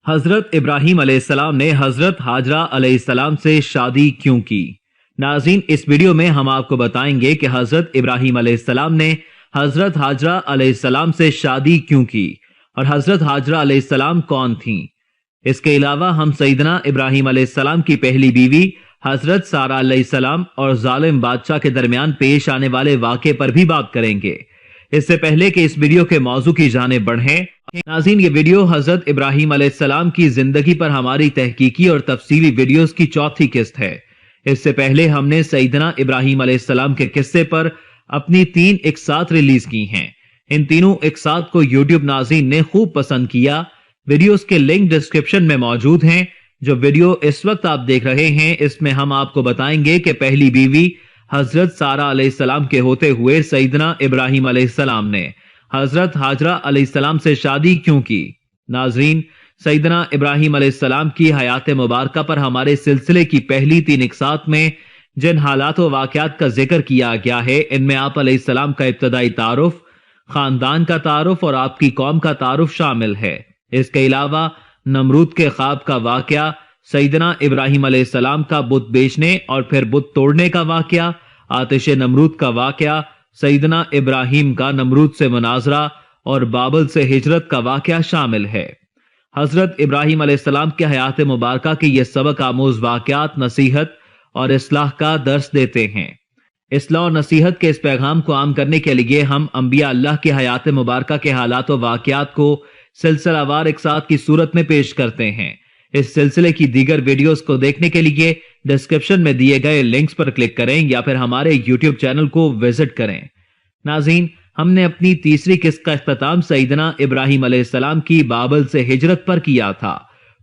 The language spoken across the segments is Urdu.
حضرت ابراہیم علیہ السلام نے حضرت ہاجرہ علیہ السلام سے شادی کیوں کی؟ ناظرین، اس ویڈیو میں ہم آپ کو بتائیں گے کہ حضرت ابراہیم علیہ السلام نے حضرت ہاجرہ علیہ السلام سے شادی کیوں کی اور حضرت ہاجرہ علیہ السلام کون تھیں۔ اس کے علاوہ ہم سیدنا ابراہیم علیہ السلام کی پہلی بیوی حضرت سارہ علیہ السلام اور ظالم بادشاہ کے درمیان پیش آنے والے واقعے پر بھی بات کریں گے۔ اس سے پہلے کہ اس ویڈیو کے موضوع کی جانب بڑھیں، ناظرین، یہ ویڈیو حضرت ابراہیم علیہ السلام کی زندگی پر ہماری تحقیقی اور تفصیلی ویڈیوز کی چوتھی قسط ہے۔ اس سے پہلے ہم نے سیدنا ابراہیم علیہ السلام کے قصے پر اپنی 3 اقساط ریلیز کی ہیں۔ ان تینوں اقساط کو یوٹیوب ناظرین نے خوب پسند کیا۔ ویڈیوز کے لنک ڈسکرپشن میں موجود ہیں۔ جو ویڈیو اس وقت آپ دیکھ رہے ہیں، اس میں ہم آپ کو بتائیں گے کہ پہلی بیوی حضرت سارہ علیہ السلام کے ہوتے ہوئے سیدنا ابراہیم علیہ السلام نے حضرت ہاجرہ علیہ السلام سے شادی کیوں کی۔ ناظرین، سیدنا ابراہیم علیہ السلام کی حیات مبارکہ پر ہمارے سلسلے کی پہلی 3 اقساط میں جن حالات و واقعات کا ذکر کیا گیا ہے، ان میں آپ علیہ السلام کا ابتدائی تعارف، خاندان کا تعارف اور آپ کی قوم کا تعارف شامل ہے۔ اس کے علاوہ نمرود کے خواب کا واقعہ، سیدنا ابراہیم علیہ السلام کا بت بیچنے اور پھر بت توڑنے کا واقعہ، آتش نمرود کا واقعہ، سیدنا ابراہیم کا نمرود سے مناظرہ اور بابل سے ہجرت کا واقعہ شامل ہے۔ حضرت ابراہیم علیہ السلام کے حیات مبارکہ کے یہ سبق آموز واقعات نصیحت اور اصلاح کا درس دیتے ہیں۔ اصلاح اور نصیحت کے اس پیغام کو عام کرنے کے لیے ہم انبیاء اللہ کے حیات مبارکہ کے حالات و واقعات کو سلسلہ وار اقساط کی صورت میں پیش کرتے ہیں۔ اس سلسلے کی دیگر ویڈیوز کو دیکھنے کے لیے ڈسکرپشن میں دیے گئے لنکس پر کلک کریں یا پھر ہمارے یوٹیوب چینل کو وزٹ کریں۔ ناظرین، ہم نے اپنی تیسری قسط کا اختتام سیدنا ابراہیم علیہ السلام کی بابل سے ہجرت پر کیا تھا،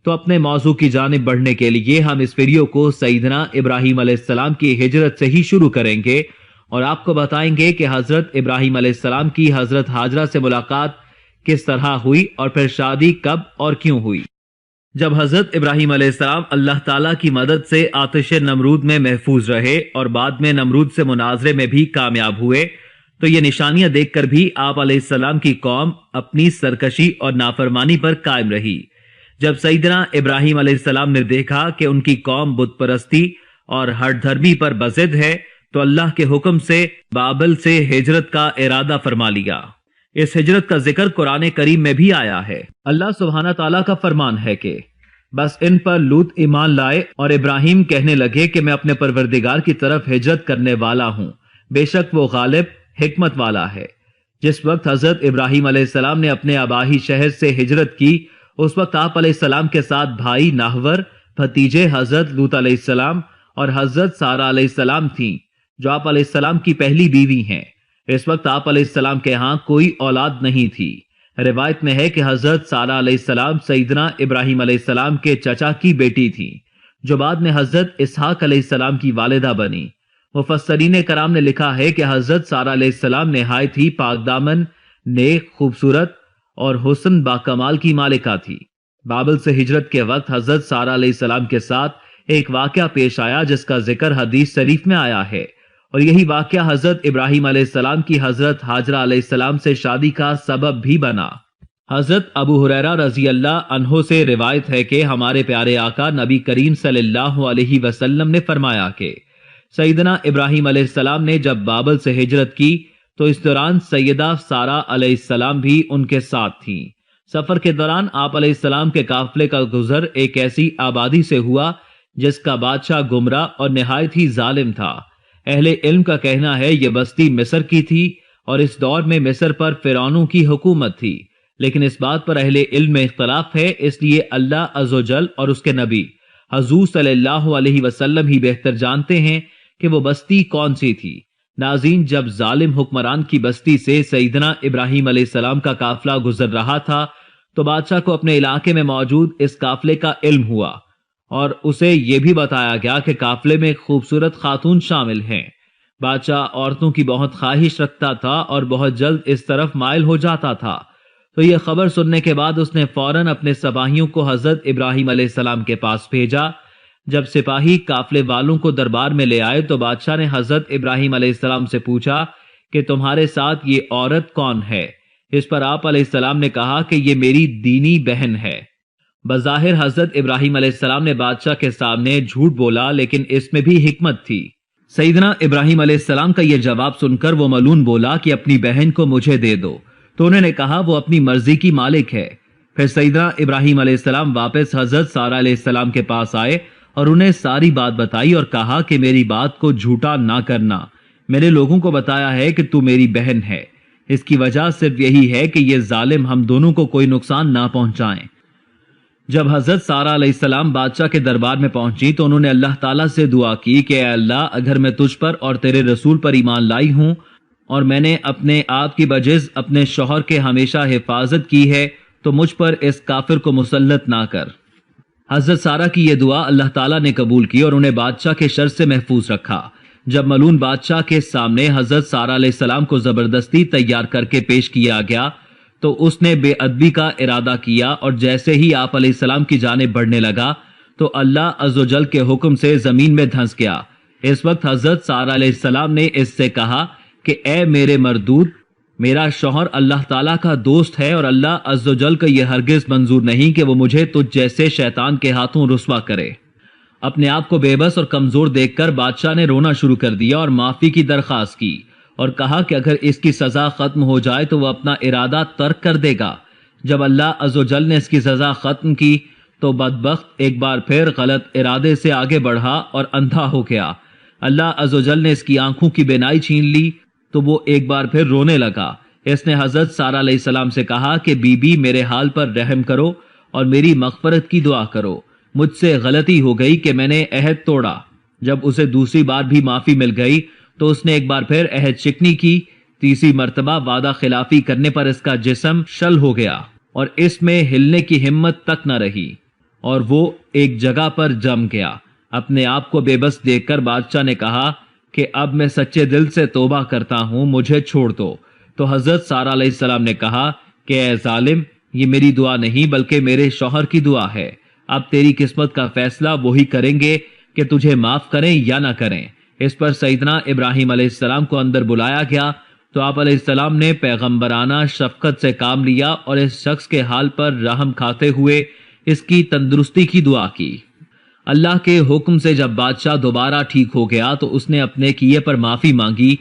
تو اپنے موضوع کی جانب بڑھنے کے لیے ہم اس ویڈیو کو سیدنا ابراہیم علیہ السلام کی ہجرت سے ہی شروع کریں گے اور آپ کو بتائیں گے کہ حضرت ابراہیم علیہ السلام کی حضرت ہاجرہ سے ملاقات کس طرح ہوئی اور پھر شادی کب اور کیوں ہوئی۔ جب حضرت ابراہیم علیہ السلام اللہ تعالیٰ کی مدد سے آتش نمرود میں محفوظ رہے اور بعد میں نمرود سے مناظرے میں بھی کامیاب ہوئے، تو یہ نشانیاں دیکھ کر بھی آپ علیہ السلام کی قوم اپنی سرکشی اور نافرمانی پر قائم رہی۔ جب سیدنا ابراہیم علیہ السلام نے دیکھا کہ ان کی قوم بت پرستی اور ہٹ دھرمی پر بضد ہے، تو اللہ کے حکم سے بابل سے ہجرت کا ارادہ فرما لیا۔ اس ہجرت کا ذکر قرآن کریم میں بھی آیا ہے۔ اللہ سبحانہ تعالیٰ کا فرمان ہے کہ بس ان پر لوط ایمان لائے اور ابراہیم کہنے لگے کہ میں اپنے پروردگار کی طرف ہجرت کرنے والا ہوں، بے شک وہ غالب حکمت والا ہے۔ جس وقت حضرت ابراہیم علیہ السلام نے اپنے آبائی شہر سے ہجرت کی، اس وقت آپ علیہ السلام کے ساتھ بھائی ناہور، بھتیجے حضرت لوط علیہ السلام اور حضرت سارہ علیہ السلام تھیں، جو آپ علیہ السلام کی پہلی بیوی ہیں۔ اس وقت آپ علیہ السلام کے ہاں کوئی اولاد نہیں تھی۔ روایت میں ہے کہ حضرت سارہ علیہ السلام سیدنا ابراہیم علیہ السلام کے چچا کی بیٹی تھی، جو بعد میں حضرت اسحاق علیہ السلام کی والدہ بنی۔ مفسرین کرام نے لکھا ہے کہ حضرت سارہ علیہ السلام نہایت ہی پاک دامن، نیک، خوبصورت اور حسن باکمال کی مالکہ تھی۔ بابل سے ہجرت کے وقت حضرت سارہ علیہ السلام کے ساتھ ایک واقعہ پیش آیا جس کا ذکر حدیث شریف میں آیا ہے، اور یہی واقعہ حضرت ابراہیم علیہ السلام کی حضرت ہاجرہ علیہ السلام سے شادی کا سبب بھی بنا۔ حضرت ابو ہریرہ رضی اللہ عنہ سے روایت ہے کہ ہمارے پیارے آقا نبی کریم صلی اللہ علیہ وسلم نے فرمایا کہ سیدنا ابراہیم علیہ السلام نے جب بابل سے ہجرت کی تو اس دوران سیدہ سارہ علیہ السلام بھی ان کے ساتھ تھیں۔ سفر کے دوران آپ علیہ السلام کے قافلے کا گزر ایک ایسی آبادی سے ہوا جس کا بادشاہ گمراہ اور نہایت ہی ظالم تھا۔ اہل علم کا کہنا ہے یہ بستی مصر کی تھی اور اس دور میں مصر پر فرعونوں کی حکومت تھی، لیکن اس بات پر اہل علم میں اختلاف ہے، اس لیے اللہ عز و جل اور اس کے نبی حضور صلی اللہ علیہ وسلم ہی بہتر جانتے ہیں کہ وہ بستی کون سی تھی۔ ناظرین، جب ظالم حکمران کی بستی سے سیدنا ابراہیم علیہ السلام کا قافلہ گزر رہا تھا، تو بادشاہ کو اپنے علاقے میں موجود اس قافلے کا علم ہوا اور اسے یہ بھی بتایا گیا کہ قافلے میں خوبصورت خاتون شامل ہیں۔ بادشاہ عورتوں کی بہت خواہش رکھتا تھا اور بہت جلد اس طرف مائل ہو جاتا تھا، تو یہ خبر سننے کے بعد اس نے فوراً اپنے سپاہیوں کو حضرت ابراہیم علیہ السلام کے پاس بھیجا۔ جب سپاہی قافلے والوں کو دربار میں لے آئے تو بادشاہ نے حضرت ابراہیم علیہ السلام سے پوچھا کہ تمہارے ساتھ یہ عورت کون ہے؟ اس پر آپ علیہ السلام نے کہا کہ یہ میری دینی بہن ہے۔ بظاہر حضرت ابراہیم علیہ السلام نے بادشاہ کے سامنے جھوٹ بولا، لیکن اس میں بھی حکمت تھی۔ سیدنا ابراہیم علیہ السلام کا یہ جواب سن کر وہ ملعون بولا کہ اپنی بہن کو مجھے دے دو، تو انہوں نے کہا وہ اپنی مرضی کی مالک ہے۔ پھر سیدنا ابراہیم علیہ السلام واپس حضرت سارہ علیہ السلام کے پاس آئے اور انہیں ساری بات بتائی اور کہا کہ میری بات کو جھوٹا نہ کرنا، میں نے لوگوں کو بتایا ہے کہ تو میری بہن ہے، اس کی وجہ صرف یہی ہے کہ یہ ظالم ہم دونوں کو کوئی نقصان نہ پہنچائیں۔ جب حضرت سارہ علیہ السلام بادشاہ کے دربار میں پہنچی تو انہوں نے اللہ تعالیٰ سے دعا کی کہ اے اللہ، اگر میں تجھ پر اور تیرے رسول پر ایمان لائی ہوں اور میں نے اپنے آپ کی بجز اپنے شوہر کے ہمیشہ حفاظت کی ہے تو مجھ پر اس کافر کو مسلط نہ کر۔ حضرت سارہ کی یہ دعا اللہ تعالیٰ نے قبول کی اور انہیں بادشاہ کے شر سے محفوظ رکھا۔ جب ملعون بادشاہ کے سامنے حضرت سارہ علیہ السلام کو زبردستی تیار کر کے پیش کیا گیا تو اس نے بے ادبی کا ارادہ کیا اور جیسے ہی آپ علیہ السلام کی جانب بڑھنے لگا تو اللہ عز و جل کے حکم سے زمین میں دھنس گیا۔ اس وقت حضرت سارہ علیہ السلام نے اس سے کہا کہ اے میرے مردود، میرا شوہر اللہ تعالیٰ کا دوست ہے اور اللہ عز و جل کا یہ ہرگز منظور نہیں کہ وہ مجھے تجھ جیسے شیطان کے ہاتھوں رسوا کرے۔ اپنے آپ کو بے بس اور کمزور دیکھ کر بادشاہ نے رونا شروع کر دیا اور معافی کی درخواست کی اور کہا کہ اگر اس کی سزا ختم ہو جائے تو وہ اپنا ارادہ ترک کر دے گا۔ جب اللہ عز و جل نے اس کی سزا ختم کی تو بدبخت ایک بار پھر غلط ارادے سے آگے بڑھا اور اندھا ہو گیا۔ اللہ عز و جل نے اس کی آنکھوں کی بینائی چھین لی تو وہ ایک بار پھر رونے لگا۔ اس نے حضرت سارہ علیہ السلام سے کہا کہ بی بی میرے حال پر رحم کرو اور میری مغفرت کی دعا کرو، مجھ سے غلطی ہو گئی کہ میں نے عہد توڑا۔ جب اسے دوسری بار بھی معافی مل گئی تو اس نے ایک بار پھر عہد شکنی کی۔ تیسری مرتبہ وعدہ خلافی کرنے پر اس کا جسم شل ہو گیا اور اس میں ہلنے کی ہمت تک نہ رہی اور وہ ایک جگہ پر جم گیا۔ اپنے آپ کو بے بس دیکھ کر بادشاہ نے کہا کہ اب میں سچے دل سے توبہ کرتا ہوں، مجھے چھوڑ دو۔ تو حضرت سارہ علیہ السلام نے کہا کہ اے ظالم، یہ میری دعا نہیں بلکہ میرے شوہر کی دعا ہے، اب تیری قسمت کا فیصلہ وہی کریں گے کہ تجھے معاف کریں یا نہ کریں۔ اس پر سیدنا ابراہیم علیہ السلام کو اندر بلایا گیا تو آپ علیہ السلام نے پیغمبرانہ شفقت سے کام لیا اور اس شخص کے حال پر رحم کھاتے ہوئے اس کی تندرستی کی دعا کی۔ اللہ کے حکم سے جب بادشاہ دوبارہ ٹھیک ہو گیا تو اس نے اپنے کیے پر معافی مانگی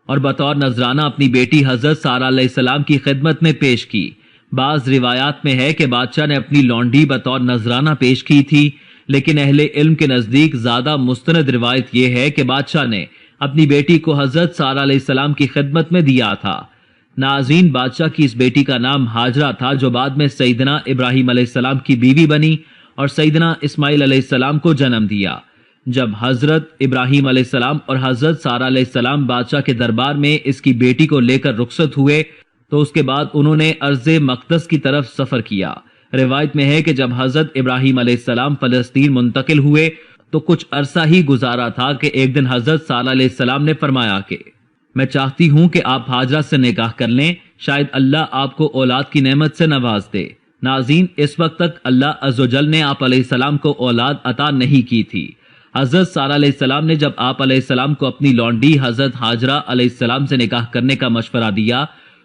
اور بطور نذرانہ اپنی بیٹی حضرت سارہ علیہ السلام کی خدمت میں پیش کی۔ بعض روایات میں ہے کہ بادشاہ نے اپنی لونڈی بطور نذرانہ پیش کی تھی، لیکن اہل علم کے نزدیک زیادہ مستند روایت یہ ہے کہ بادشاہ نے اپنی بیٹی کو حضرت سارہ علیہ السلام کی خدمت میں دیا تھا۔ ناظرین، بادشاہ کی اس بیٹی کا نام ہاجرہ تھا جو بعد میں سیدنا ابراہیم علیہ السلام کی بیوی بنی اور سیدنا اسماعیل علیہ السلام کو جنم دیا۔ جب حضرت ابراہیم علیہ السلام اور حضرت سارہ علیہ السلام بادشاہ کے دربار میں اس کی بیٹی کو لے کر رخصت ہوئے تو اس کے بعد انہوں نے ارض مقدس کی طرف سفر کیا۔ روایت میں ہے کہ جب حضرت ابراہیم علیہ السلام فلسطین منتقل ہوئے تو کچھ عرصہ ہی گزارا تھا کہ ایک دن حضرت سارہ علیہ السلام نے فرمایا کہ میں چاہتی ہوں کہ آپ ہاجرہ سے نکاح کر لیں، شاید اللہ آپ کو اولاد کی نعمت سے نواز دے۔ ناظرین، اس وقت تک اللہ عز و جل نے آپ علیہ السلام کو اولاد عطا نہیں کی تھی۔ حضرت سارہ علیہ السلام نے جب آپ علیہ السلام کو اپنی لونڈی حضرت ہاجرہ علیہ السلام سے نکاح کرنے کا مشورہ دیا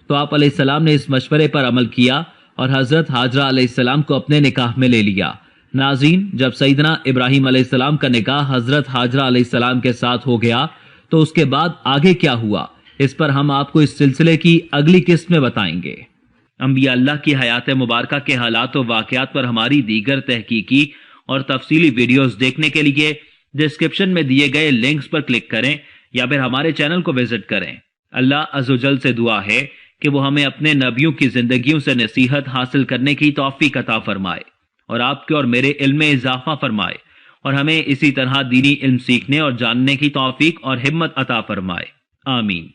تو آپ علیہ السلام نے اس مشورے پر عمل کیا اور حضرت ہاجرہ علیہ السلام کو اپنے نکاح میں لے لیا۔ ناظرین، جب سیدنا ابراہیم علیہ السلام کا نکاح حضرت ہاجرہ علیہ السلام کے ساتھ ہو گیا تو اس کے بعد آگے کیا ہوا، اس پر ہم آپ کو اس سلسلے کی اگلی قسط میں بتائیں گے۔ انبیاء اللہ کی حیات مبارکہ کے حالات و واقعات پر ہماری دیگر تحقیقی اور تفصیلی ویڈیوز دیکھنے کے لیے ڈسکرپشن میں دیے گئے لنکس پر کلک کریں یا پھر ہمارے چینل کو وزٹ کریں۔ اللہ عز و جل سے دعا ہے کہ وہ ہمیں اپنے نبیوں کی زندگیوں سے نصیحت حاصل کرنے کی توفیق عطا فرمائے اور آپ کے اور میرے علم میں اضافہ فرمائے اور ہمیں اسی طرح دینی علم سیکھنے اور جاننے کی توفیق اور ہمت عطا فرمائے۔ آمین۔